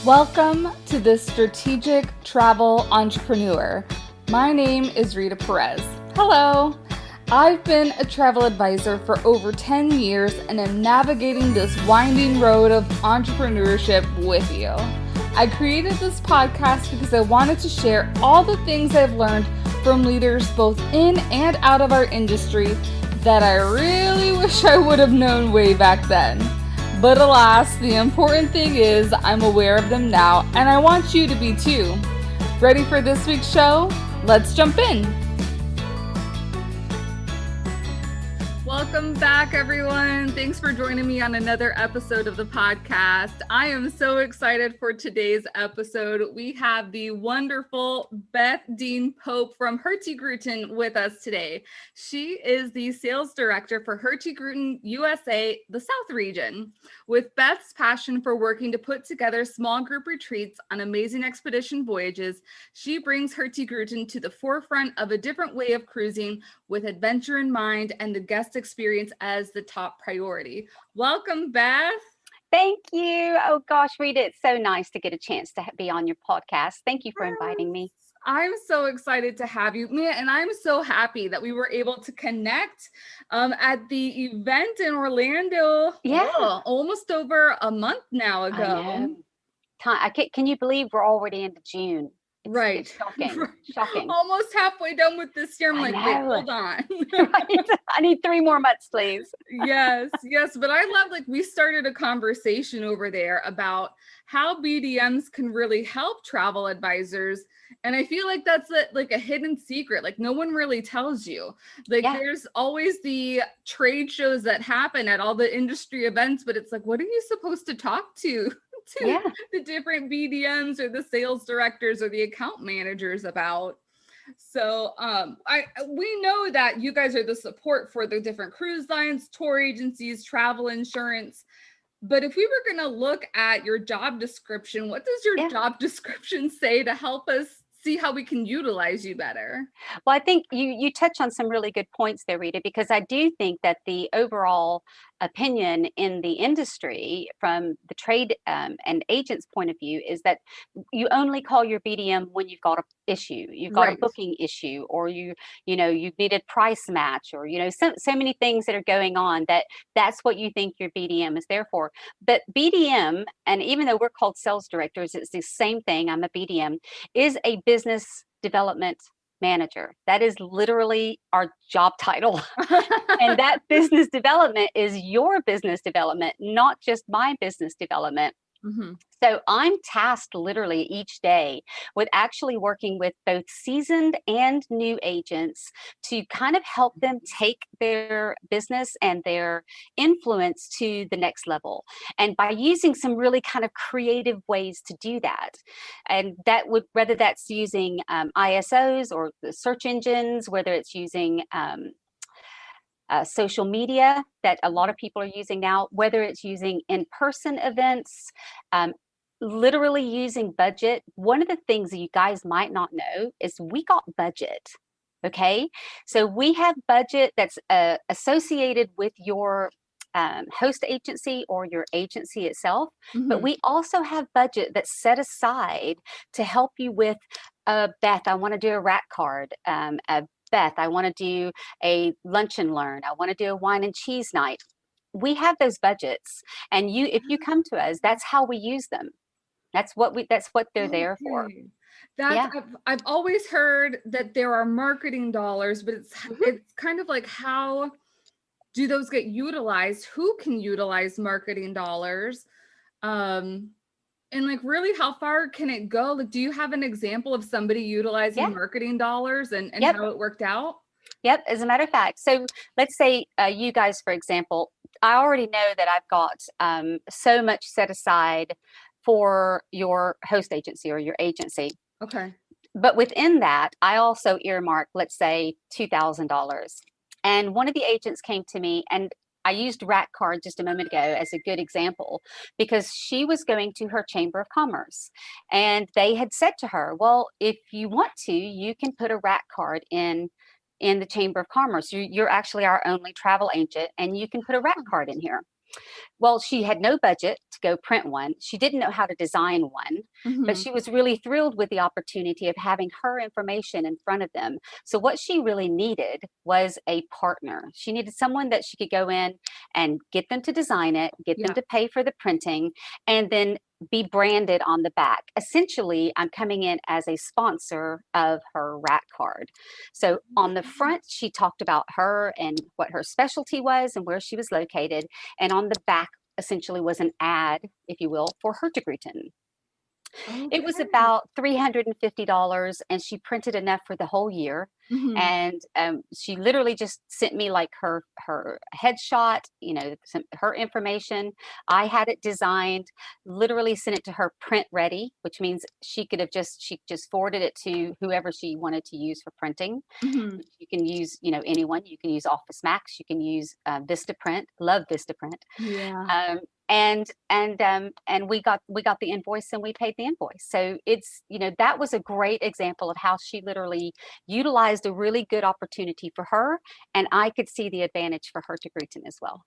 Welcome to the Strategic Travel Entrepreneur. My name is Rita Perez. Hello. I've been a travel advisor for over 10 years and am navigating this winding road of entrepreneurship with you. I created this podcast because I wanted to share all the things I've learned from leaders both in and out of our industry that I really wish I would have known way back then. But alas, the important thing is I'm aware of them now, and I want you to be too. Ready for this week's show? Let's jump in. Welcome back, everyone. Thanks for joining me on another episode of the podcast. I am so excited for today's episode. We have the wonderful Beth Dean-Pope from Hurtigruten with us today. She is the sales director for Hurtigruten USA, the South Region. With Beth's passion for working to put together small group retreats on amazing expedition voyages, she brings Hurtigruten to the forefront of a different way of cruising with adventure in mind and the guest experience as the top priority. Welcome, Beth. Thank you. Oh gosh, Rita, it's so nice to get a chance to be on your podcast. Thank you for inviting me. I'm so excited to have you, man, and I'm so happy that we were able to connect at the event in Orlando. Yeah, almost over a month now ago. I know. Can you believe we're already into June? Right. It's shocking. Almost halfway done with this year. I'm like, wait, hold on. Right. I need 3 more months, please. Yes. But I love, we started a conversation over there about how BDMs can really help travel advisors. And I feel like that's a hidden secret. No one really tells you. There's always the trade shows that happen at all the industry events, but it's what are you supposed to talk to the different BDMs or the sales directors or the account managers about? So we know that you guys are the support for the different cruise lines, tour agencies, travel insurance. But if we were going to look at your job description, what does your job description say to help us see how we can utilize you better? Well, I think you touch on some really good points there, Rita, because I do think that the overall opinion in the industry from the trade and agents point of view is that you only call your BDM when you've got an issue, you've got a booking issue, or you needed price match, or so many things that are going on that's what you think your BDM is there for. But BDM, and even though we're called sales directors, it's the same thing. I'm a BDM, is a business development manager. That is literally our job title. And that business development is your business development, not just my business development. Mm-hmm. So I'm tasked literally each day with actually working with both seasoned and new agents to kind of help them take their business and their influence to the next level. And by using some really kind of creative ways to do that. And that would, whether that's using ISOs or the search engines, whether it's using social media that a lot of people are using now, whether it's using in-person events, literally using budget. One of the things that you guys might not know is we got budget. Okay, so we have budget that's associated with your host agency or your agency itself, but we also have budget that's set aside to help you with Beth, I want to do a rack card, Beth, I want to do a lunch and learn. I want to do a wine and cheese night. We have those budgets, and if you come to us, that's how we use them. That's what they're there for. I've always heard that there are marketing dollars, but it's kind of how do those get utilized? Who can utilize marketing dollars? And really, how far can it go? Do you have an example of somebody utilizing marketing dollars and how it worked out? Yep. As a matter of fact, so let's say you guys, for example, I already know that I've got so much set aside for your host agency or your agency. Okay. But within that, I also earmark, let's say, $2,000. And one of the agents came to me, and I used rack card just a moment ago as a good example, because she was going to her Chamber of Commerce, and they had said to her, well, if you want to, you can put a rack card in the Chamber of Commerce. You're actually our only travel agent, and you can put a rack card in here. Well, she had no budget to go print one. She didn't know how to design one, but Mhm. she was really thrilled with the opportunity of having her information in front of them. So what she really needed was a partner. She needed someone that she could go in and get them to design it, get them Yeah. to pay for the printing, and then be branded on the back. Essentially, I'm coming in as a sponsor of her rack card. So on the front, she talked about her and what her specialty was and where she was located. And on the back, essentially, was an ad, if you will, for Hurtigruten. It was Okay. about $350, and she printed enough for the whole year. Mhm. And she literally just sent me like her headshot, her information. I had it designed, literally sent it to her print ready, which means she just forwarded it to whoever she wanted to use for printing. Mhm. You can use, anyone. You can use Office Max. You can use Vistaprint. Love Vistaprint. Yeah. Um, and we got the invoice and we paid the invoice. So it's, that was a great example of how she literally utilized a really good opportunity for her, and I could see the advantage for her to Gruten as well.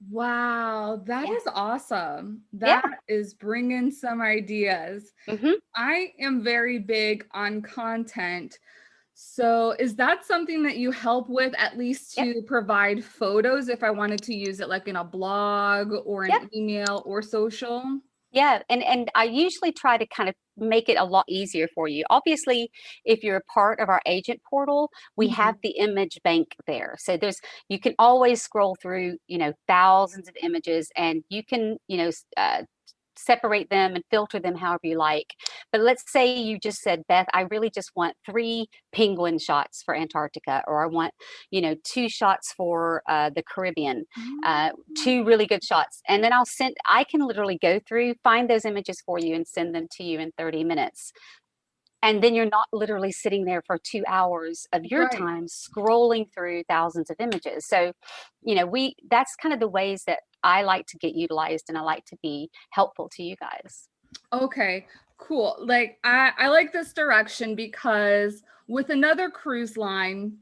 Wow, that Yeah. is awesome. Yeah. That is bringing some ideas. Hmm. I am very big on content. So, is that something that you help with, at least Yep. to provide photos if I wanted to use it like in a blog or Yep. an email or social? Yeah, and I usually try to kind of make it a lot easier for you. Obviously, if you're a part of our agent portal, we Mhm. have the image bank there. So you can always scroll through, thousands of images, and you can, separate them and filter them however you like. But let's say you just said, Beth, I really just want 3 penguin shots for Antarctica, or I want, 2 shots for the Caribbean, uh, Oh, 2 really good shots. And then I can literally go through, find those images for you and send them to you in 30 minutes. And then you're not literally sitting there for 2 hours of your right. time scrolling through thousands of images. So, that's kind of the ways that I like to get utilized, and I like to be helpful to you guys. Okay, cool. Like I like this direction because with another cruise line,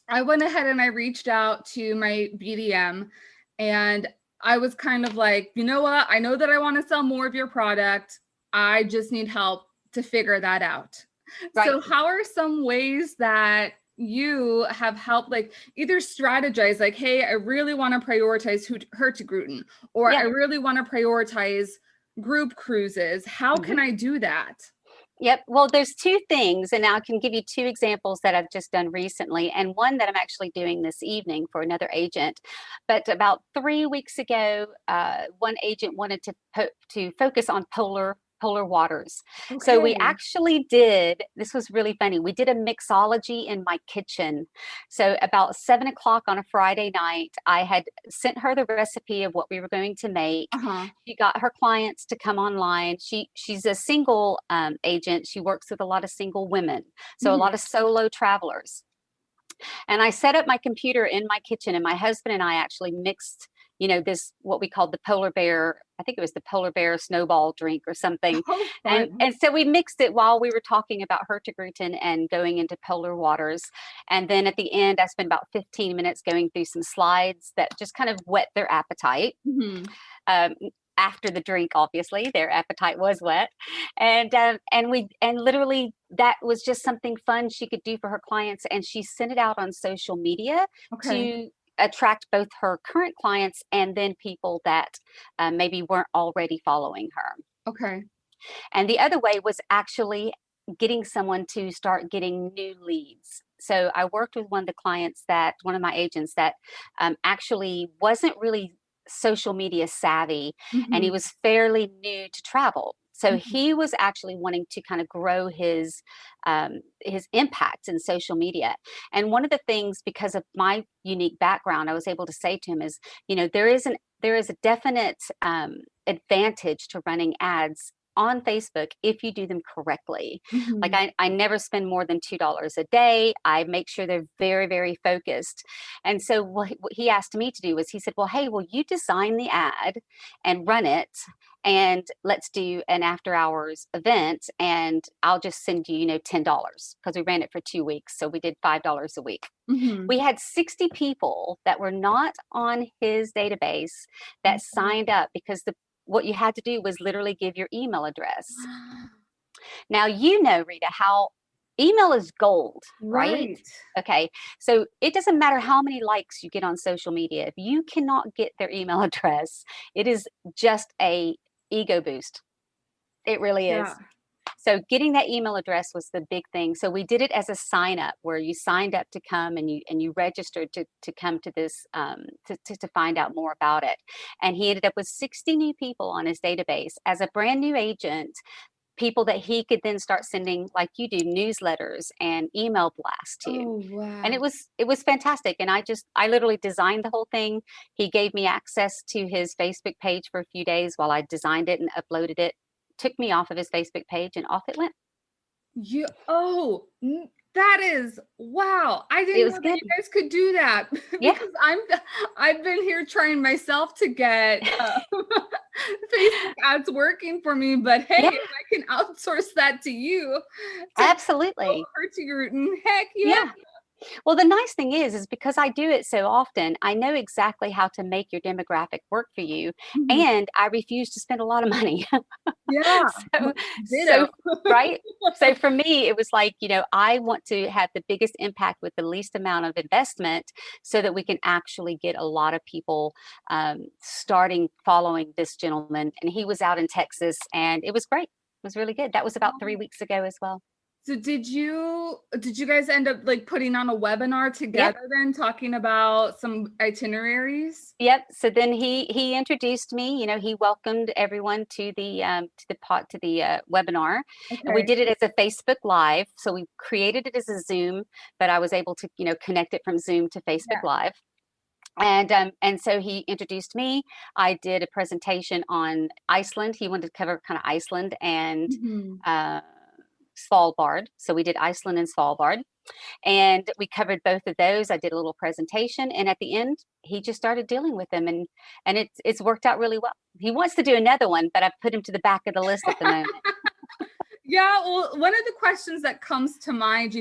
I went ahead and I reached out to my BDM, and I was kind of like, you know what? I know that I want to sell more of your product. I just need help to figure that out. Right. So, how are some ways that you have helped, like either strategize, like, hey, I really want to prioritize Hurtigruten, or I Yeah. really want to prioritize group cruises. How Mhm. can I do that? Yep. Well, there's 2 things, and I can give you 2 examples that I've just done recently, and one that I'm actually doing this evening for another agent. But about 3 weeks ago, one agent wanted to focus on polar waters. So we Okay. actually did. This was really funny. We did a mixology in my kitchen. So about 7 o'clock on a Friday night, I had sent her the recipe of what we were going to make. Uh-huh. She got her clients to come online. She's a single agent. She works with a lot of single women, so a lot of Mhm. solo travelers. And I set up my computer in my kitchen, and my husband and I actually mixed, this what we called the polar bear. I think it was the polar bear snowball drink or something. Oh, And fun. and so we mixed it while we were talking about Hurtigruten and going into polar waters. And then at the end, I spent about 15 minutes going through some slides that just kind of whet their appetite. Mhm. um, After the drink, obviously their appetite was wet, and literally that was just something fun she could do for her clients, and she sent it out on social media Okay. to attract both her current clients and then people that maybe weren't already following her. Okay. And the other way was actually getting someone to start getting new leads. So I worked with one of my agents that actually wasn't really social media savvy, and he Mhm. was fairly new to travel. So Mhm. he was actually wanting to kind of grow his impact in social media. And one of the things, because of my unique background, I was able to say to him is, there is a definite advantage to running ads on Facebook if you do them correctly. Like Mhm. I never spend more than $2 a day. I make sure they're very, very focused. And so what he asked me to do was he said, well, hey, will you design the ad and run it? And let's do an after hours event, and I'll just send you, $10 because we ran it for 2 weeks. So we did $5 a week. Mhm. We had 60 people that were not on his database that signed up because what you had to do was literally give your email address. Now, you know, Rita, how email is gold, right? Right. Okay. So it doesn't matter how many likes you get on social media. If you cannot get their email address, it is just a ego boost. It really is. Yeah. So getting that email address was the big thing. So we did it as a sign up where you signed up to come and you registered to come to this to find out more about it. And he ended up with 60 new people on his database as a brand new agent, people that he could then start sending, like you do, newsletters and email blasts to. Oh, And wow. it was fantastic. And I literally designed the whole thing. He gave me access to his Facebook page for a few days while I designed it and uploaded it, took me off of his Facebook page, and off it went. That is wow. I It didn't was know that good. you guys could do that Yeah. because I've been here trying myself to get Facebook ads working for me, but hey, Yeah, if I can outsource that to you to absolutely. Hurtigruten, heck yeah. Yeah. Well, the nice thing is because I do it so often, I know exactly how to make your demographic work for you, Mhm. and I refuse to spend a lot of money. Yeah. so, Ditto. so, right? So for me, it was like, you know, I want to have the biggest impact with the least amount of investment so that we can actually get a lot of people starting following this gentleman. And he was out in Texas, and it was great. It was really good. That was about 3 weeks ago as well. So did you guys end up like putting on a webinar Yep. together then talking about some itineraries? Yep. So then he introduced me. You know, he welcomed everyone to the webinar, and we Okay. did it as a Facebook Live. So we created it as a Zoom, but I was able to connect it from Zoom to Facebook Yeah. Live. And so he introduced me. I did a presentation on Iceland. He wanted to cover kind of Iceland and Mhm. uh, Svalbard. So we did Iceland and Svalbard. And we covered both of those. I did a little presentation, and at the end, he just started dealing with them, and it's worked out really well. He wants to do another one, but I've put him to the back of the list at the moment. Yeah, well, one of the questions that comes to mind,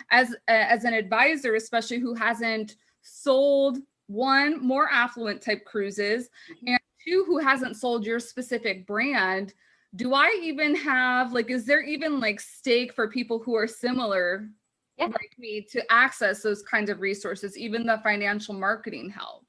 as an advisor, especially who hasn't sold one more affluent type cruises, and two who hasn't sold your specific brand, do I even have like, is there even like stake for people who are similar Yeah. like me to access those kinds of resources, even the financial marketing help?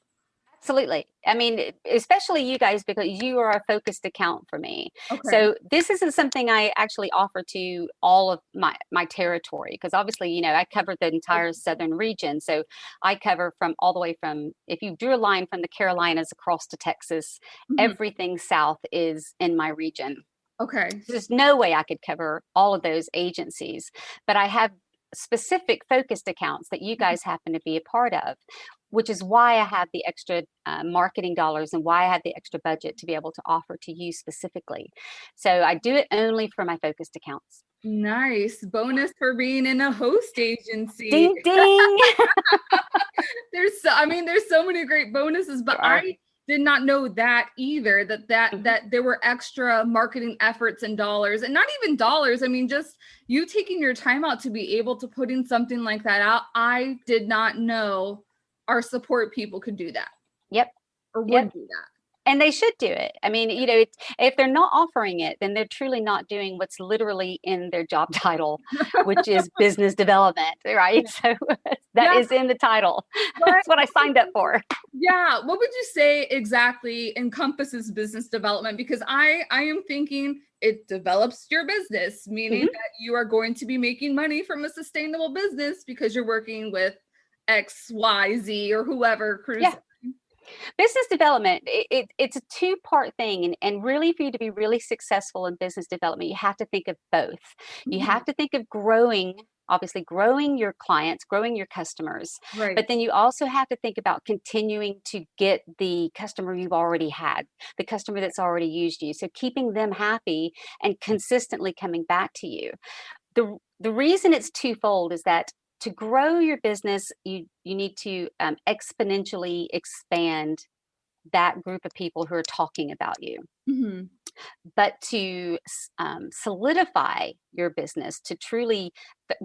Absolutely. I mean, especially you guys, because you are a focused account for me. Okay. So this isn't something I actually offer to all of my territory, because obviously, you know, I cover the entire southern region. So I cover from all the way from, if you drew a line from the Carolinas across to Texas, Mhm. everything south is in my region. Okay. There's no way I could cover all of those agencies, but I have specific focused accounts that you guys happen to be a part of, which is why I have the extra marketing dollars and why I have the extra budget to be able to offer to you specifically. So I do it only for my focused accounts. Nice. Bonus for being in a host agency. Ding, ding. There's so many great bonuses, but There are. I did not know that either, Mhm. that there were extra marketing efforts and dollars, and not even dollars. I mean, just you taking your time out to be able to put in something like that out. I did not know our support people could do that Yep. or Yep. would do that. And they should do it. I mean, you know, if they're not offering it, then they're truly not doing what's literally in their job title, which is business development, right? So that Yeah. is in the title. What? That's what I signed up for. Yeah, what would you say exactly encompasses business development? Because I am thinking it develops your business, meaning Mhm. that you are going to be making money from a sustainable business because you're working with XYZ or whoever cruise. Yeah. Business development, it's a two-part thing. And really, for you to be really successful in business development, you have to think of both. You Mhm. have to think of growing, obviously, growing your clients, growing your customers. But Right. then you also have to think about continuing to get the customer you've already had, the customer that's already used you. So keeping them happy and consistently coming back to you. The reason it's twofold is that to grow your business, you need to exponentially expand that group of people who are talking about you. Mhm. But to solidify your business, to truly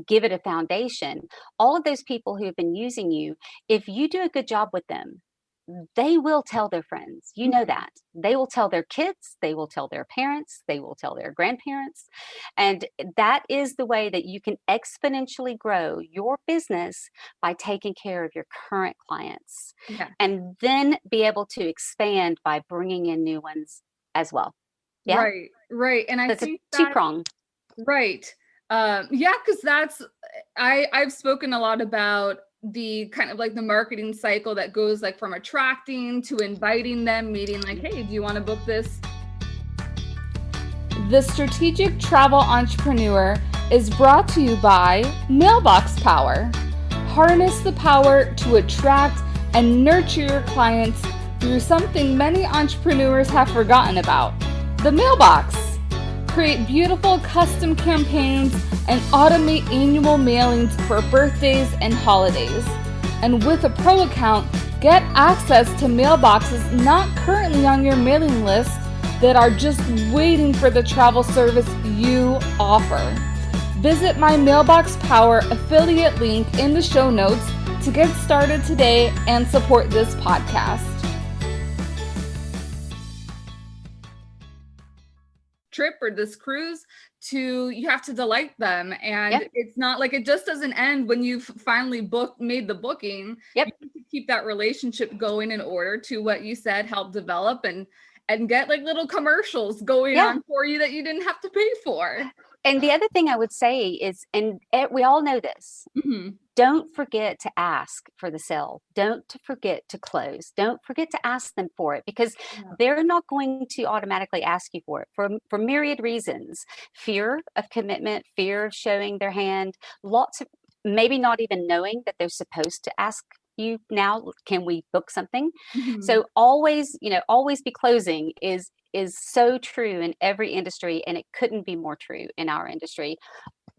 give it a foundation, all of those people who have been using you, if you do a good job with them, they will tell their friends. You know that. They will tell their kids, they will tell their parents, they will tell their grandparents. And that is the way that you can exponentially grow your business, by taking care of your current clients. Yeah. And then be able to expand by bringing in new ones as well. Yeah. Right. Right. And I That's think a two-prong. Right. Yeah, because I've spoken a lot about the kind of like the marketing cycle that goes like from attracting to inviting them, meeting like, hey, do you want to book this? The Strategic Travel Entrepreneur is brought to you by Mailbox Power. Harness the power to attract and nurture your clients through something many entrepreneurs have forgotten about, the mailbox. Create beautiful custom campaigns and automate annual mailings for birthdays and holidays. And with a pro account, get access to mailboxes not currently on your mailing list that are just waiting for the travel service you offer. Visit my Mailbox Power affiliate link in the show notes to get started today and support this podcast. Trip or this cruise, you have to delight them, and it's not like it just doesn't end when you've finally made the booking. You have to keep that relationship going in order to, what you said, help develop and get like little commercials going on for you that you didn't have to pay for. And the other thing I would say is, and we all know this, don't forget to ask for the sale. Don't forget to close. Don't forget to ask them for it, because they're not going to automatically ask you for it for myriad reasons. Fear of commitment, fear of showing their hand, lots of maybe not even knowing that they're supposed to ask you now, can we book something? So always be closing is so true in every industry, and it couldn't be more true in our industry.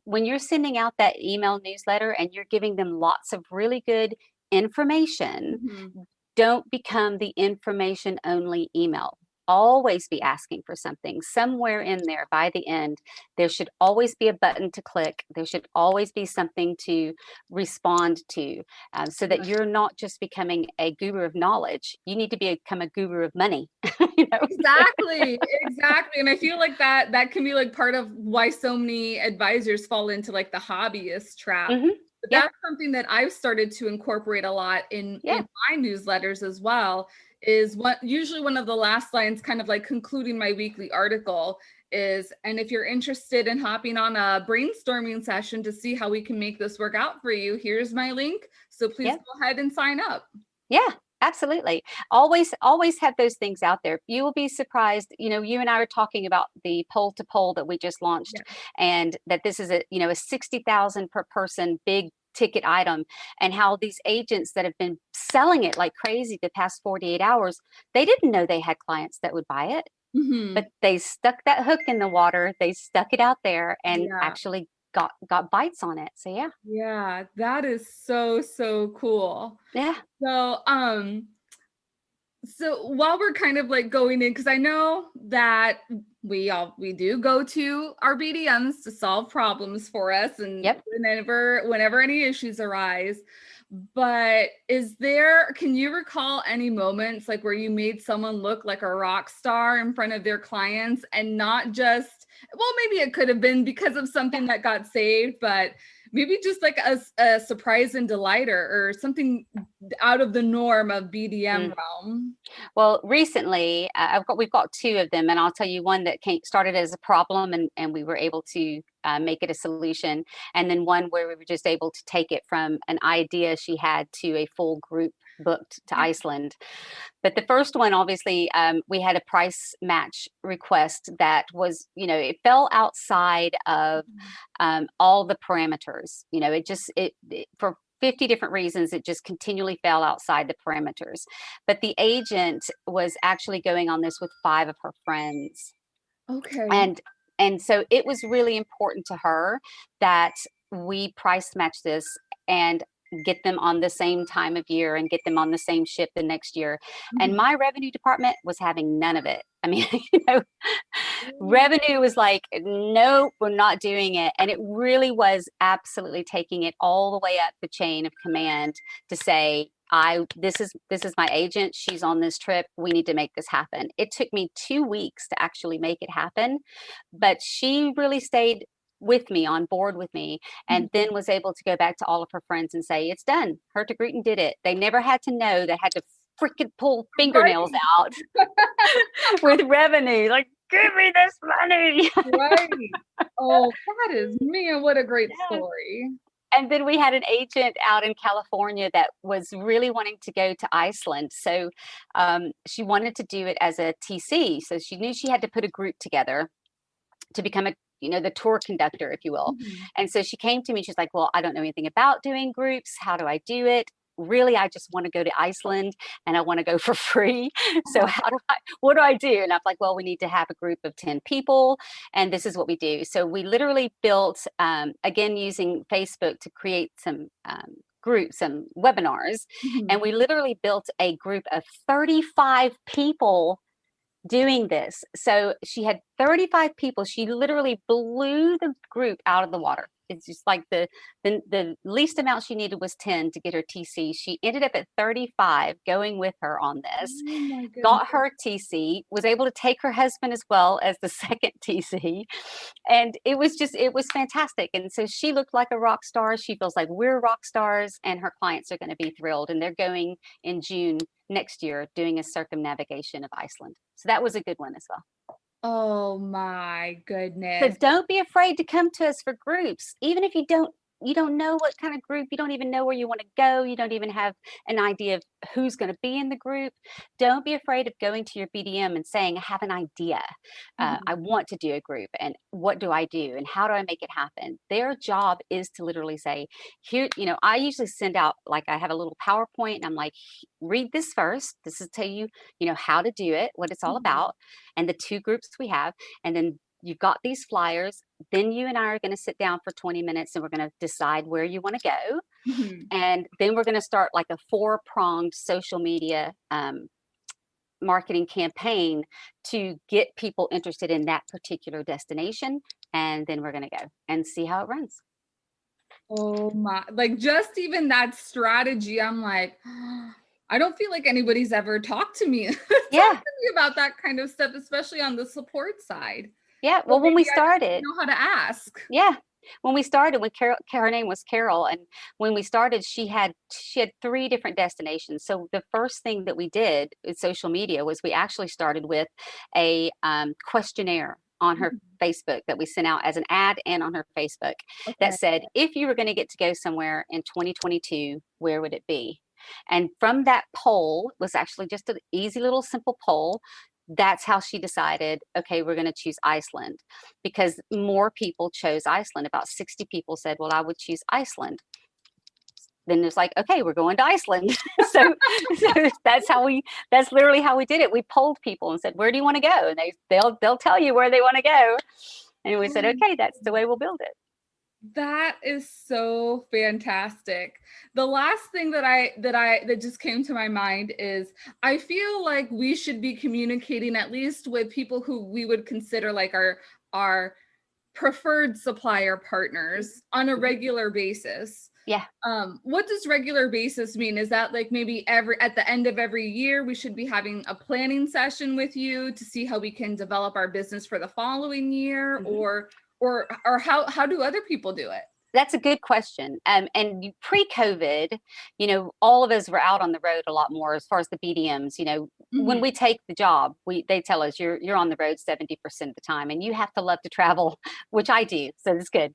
When you're sending out that email newsletter and you're giving them lots of really good information, don't become the information only email. Always be asking for something. Somewhere in there, by the end, there should always be a button to click. There should always be something to respond to, so that you're not just becoming a guru of knowledge. You need to become a guru of money. Exactly. And I feel like that can be like part of why so many advisors fall into like the hobbyist trap. But that's something that I've started to incorporate a lot in my newsletters as well. Is usually one of the last lines, kind of like concluding my weekly article, is, and if you're interested in hopping on a brainstorming session to see how we can make this work out for you, here's my link. So please go ahead and sign up. Yeah. Absolutely. Always have those things out there. You will be surprised. You and I were talking about the pole to pole that we just launched, and that this is a 60,000 per person big ticket item, and how these agents that have been selling it like crazy the past 48 hours, they didn't know they had clients that would buy it, but they stuck that hook in the water. They stuck it out there and actually got bites on it. So that is so cool. So while we're kind of like going in, because I know that we do go to our BDMs to solve problems for us, and whenever any issues arise. But can you recall any moments like where you made someone look like a rock star in front of their clients, and not just, well, maybe it could have been because of something that got saved, but maybe just like a surprise and delighter, or something out of the norm of BDM realm? Well, recently we've got two of them, and I'll tell you one that started as a problem, and we were able to make it a solution, and then one where we were just able to take it from an idea she had to a full group booked to Iceland. But the first one, obviously, we had a price match request that was, it fell outside of all the parameters. For 50 different reasons, it just continually fell outside the parameters. But the agent was actually going on this with 5 of her friends. Okay. And so it was really important to her that we price match this and get them on the same time of year and get them on the same ship the next year. And my revenue department was having none of it. I mean, revenue was like, no, we're not doing it. And it really was absolutely taking it all the way up the chain of command to say, this is my agent. She's on this trip. We need to make this happen. It took me 2 weeks to actually make it happen, but she really stayed with me, on board with me, and then was able to go back to all of her friends and say, it's done. Hurtigruten did it. They never had to know they had to freaking pull fingernails out with revenue. Like, give me this money. Right. Oh, that is, man, what a great story. And then we had an agent out in California that was really wanting to go to Iceland. So she wanted to do it as a TC. So she knew she had to put a group together to become the tour conductor, if you will. And so she came to me, she's like, well, I don't know anything about doing groups. How do I do it? Really, I just want to go to Iceland and I want to go for free. So what do I do? And I'm like, well, we need to have a group of 10 people. And this is what we do. So we literally built, again, using Facebook to create some groups, some webinars. And we literally built a group of 35 people doing this. So she had 35 people. She literally blew the group out of the water. It's just like the least amount she needed was 10 to get her TC. She ended up at 35 going with her on this, got her TC, was able to take her husband as well as the second TC. And it was fantastic. And so she looked like a rock star. She feels like we're rock stars, and her clients are going to be thrilled. And they're going in June next year doing a circumnavigation of Iceland. So that was a good one as well. Oh my goodness. So don't be afraid to come to us for groups. Even if you don't know what kind of group, you don't even know where you want to go, you don't even have an idea of who's going to be in the group. Don't be afraid of going to your BDM and saying, I have an idea. I want to do a group, and what do I do? And how do I make it happen? Their job is to literally say, here, I usually send out, like, I have a little PowerPoint and I'm like, read this first. This is tell you, how to do it, what it's all about, and the 2 groups we have. And then you've got these flyers. Then you and I are going to sit down for 20 minutes and we're going to decide where you want to go. And then we're going to start like a 4-pronged social media marketing campaign to get people interested in that particular destination. And then we're going to go and see how it runs. Oh my, like, just even that strategy, I'm like, I don't feel like anybody's ever talked to me, about that kind of stuff, especially on the support side. Yeah. Well, when we started, know how to ask. Yeah. When we started, when Carol, her name was Carol, and when we started, she had 3 different destinations. So the first thing that we did with social media was we actually started with a questionnaire on her Facebook that we sent out as an ad and on her Facebook that said, if you were going to get to go somewhere in 2022, where would it be? And from that poll, was actually just an easy little simple poll. That's how she decided, okay, we're going to choose Iceland, because more people chose Iceland. About 60 people said, well, I would choose Iceland. Then it's like, okay, we're going to Iceland. so that's literally how we did it. We polled people and said, where do you want to go? And they'll tell you where they want to go. And we said, okay, that's the way we'll build it. That is so fantastic. The last thing that just came to my mind is, I feel like we should be communicating at least with people who we would consider like our preferred supplier partners on a regular basis. Yeah. What does regular basis mean? Is that like maybe at the end of every year, we should be having a planning session with you to see how we can develop our business for the following year, or how do other people do it? That's a good question. And pre-COVID, all of us were out on the road a lot more as far as the BDMs. When we take the job, they tell us you're on the road 70% of the time, and you have to love to travel, which I do. So it's good,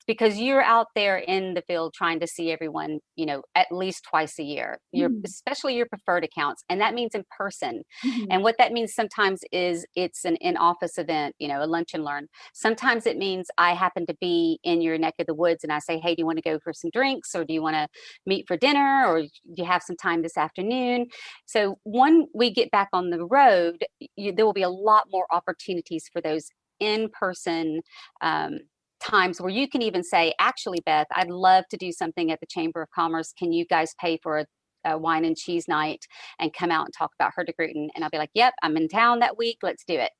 because you're out there in the field trying to see everyone, at least twice a year. Especially your preferred accounts, and that means in person. And what that means sometimes is it's an in-office event, a lunch and learn. Sometimes it means I happen to be in your neck of the woods and I say, hey, do you want to go for some drinks, or do you want to meet for dinner, or do you have some time this afternoon? So when we get back on the road, there will be a lot more opportunities for those in-person times where you can even say, actually, Beth, I'd love to do something at the Chamber of Commerce. Can you guys pay for a wine and cheese night and come out and talk about Hurtigruten? And I'll be like, yep, I'm in town that week. Let's do it.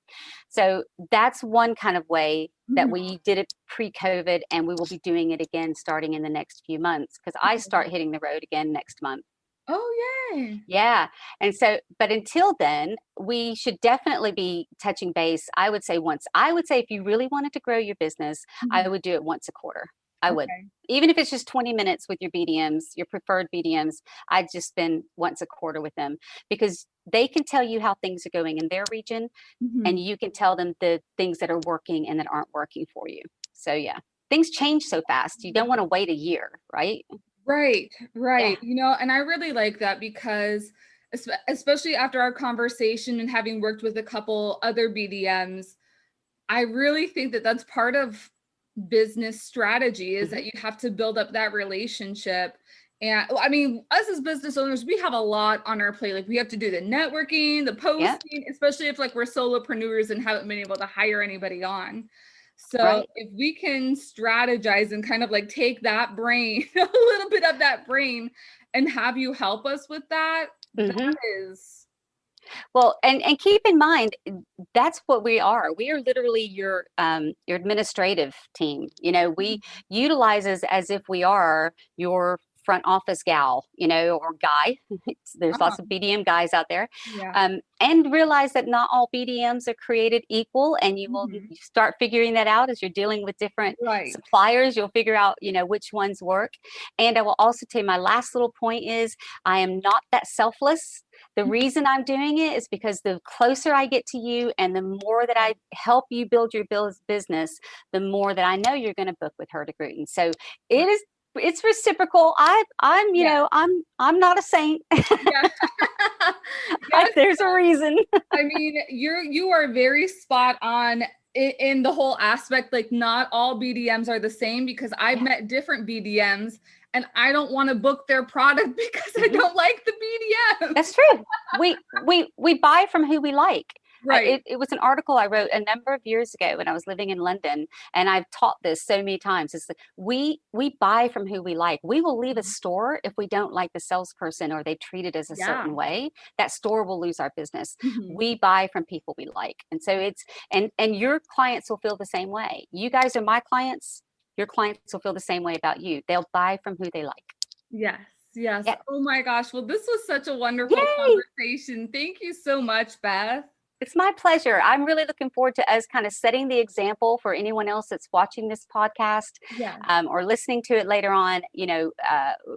So that's one kind of way that we did it pre-COVID, and we will be doing it again starting in the next few months, because I start hitting the road again next month. Oh, yay. Yeah. And so, but until then, we should definitely be touching base. I would say if you really wanted to grow your business, I Mhm. would do it once a quarter. I would. Okay. Even if it's just 20 minutes with your BDMs, your preferred BDMs, I'd just spend once a quarter with them because they can tell you how things are going in their region and Mhm. you can tell them the things that are working and that aren't working for you. So yeah, things change so fast. You don't want to wait a year, right? Right, Yeah. right. And I really like that because especially after our conversation and having worked with a couple other BDMs, I really think that that's part of business strategy is Hmm. that you have to build up that relationship. And well, I mean, us as business owners, we have a lot on our plate. Like we have to do the networking, the Yeah. posting, especially if like we're solopreneurs and haven't been able to hire anybody on. So Right. if we can strategize and kind of like take that brain, a little bit of that brain, and have you help us with that, Hmm. that is, Well, and keep in mind that's what we are. We are literally your administrative team. You know, we utilize us as if we are your front office gal, you know, or guy. There's uh-huh, lots of BDM guys out there, yeah, and realize that not all BDMs are created equal. And you start figuring that out as you're dealing with different right. suppliers. You'll figure out, you know, which ones work. And I will also tell you my last little point is I am not that selfless. The reason I'm doing it is because the closer I get to you and the more that I help you build your business, the more that I know you're going to book with Hurtigruten. So Right. it's reciprocal. I'm, you Yeah. know, I'm not a saint. Yeah. Yes. There's a reason. I mean, you are very spot on in the whole aspect. Like, not all BDMs are the same because I've Yeah. met different BDMs and I don't want to book their product because I Mhm. don't like the BDM. That's true. We buy from who we like. Right. It was an article I wrote a number of years ago when I was living in London, and I've taught this so many times. Is that we buy from who we like. We will leave a store if we don't like the salesperson or they treat it as a Yeah. certain way. That store will lose our business. Mhm. We buy from people we like, and so it's and your clients will feel the same way. You guys are my clients. Your clients will feel the same way about you. They'll buy from who they like. Yes. Yes. Yeah. Oh my gosh. Well, this was such a wonderful Yay! conversation. Thank you so much, Beth. It's my pleasure. I'm really looking forward to us kind of setting the example for anyone else that's watching this podcast Yes. or listening to it later on. You know,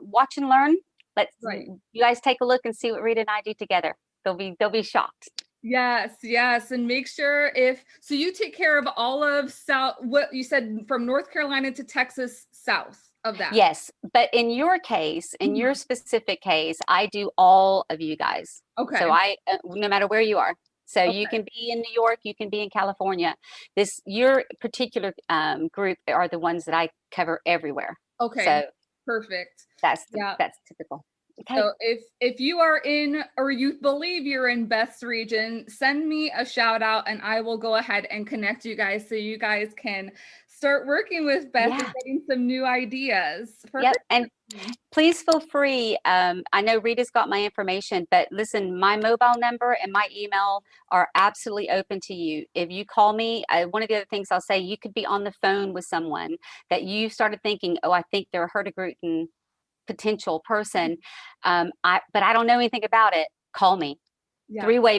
watch and learn. Let's Right. you guys take a look and see what Rita and I do together. They'll be shocked. Yes, yes. And make sure if so you take care of all of South, what you said from North Carolina to Texas south of that. Yes, but in your case, in your Mhm. specific case, I do all of you guys. So Okay. I, no matter where you are. So you Okay. can be in New York, you can be in California. This your particular group are the ones that I cover everywhere. Okay. So Perfect. Yeah. that's typical. Okay. So if you are in or you believe you're in Beth's region, send me a shout out and I will go ahead and connect you guys so you guys can start working with Beth and Yeah. getting some new ideas for Yep. And her. please feel free. I know Rita's got my information, but listen, my mobile number and my email are absolutely open to you. If you call me, one of the other things I'll say, you could be on the phone with someone that you started thinking, oh, I think they're a Hurtigruten potential person. But I don't know anything about it. Call me, Yeah. three-way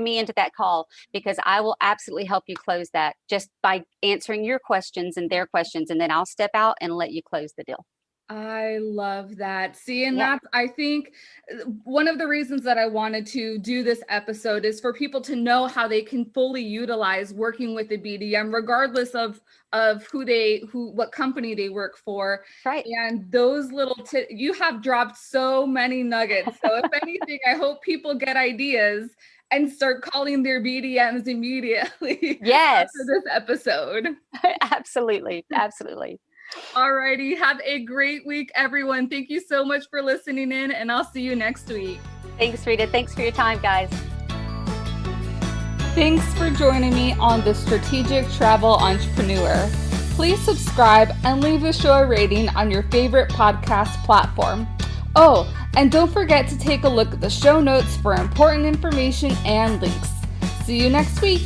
me into that call because I will absolutely help you close that just by answering your questions and their questions. And then I'll step out and let you close the deal. I love that. See, and Yep. that's, I think, one of the reasons that I wanted to do this episode is for people to know how they can fully utilize working with the BDM, regardless of what company they work for. That's right. And those little you have dropped so many nuggets. So if anything, I hope people get ideas and start calling their BDMs immediately Yes. after this episode. Absolutely. Absolutely. All righty. Have a great week, everyone. Thank you so much for listening in, and I'll see you next week. Thanks, Rita. Thanks for your time, guys. Thanks for joining me on The Strategic Travel Entrepreneur. Please subscribe and leave a show rating on your favorite podcast platform. Oh, and don't forget to take a look at the show notes for important information and links. See you next week.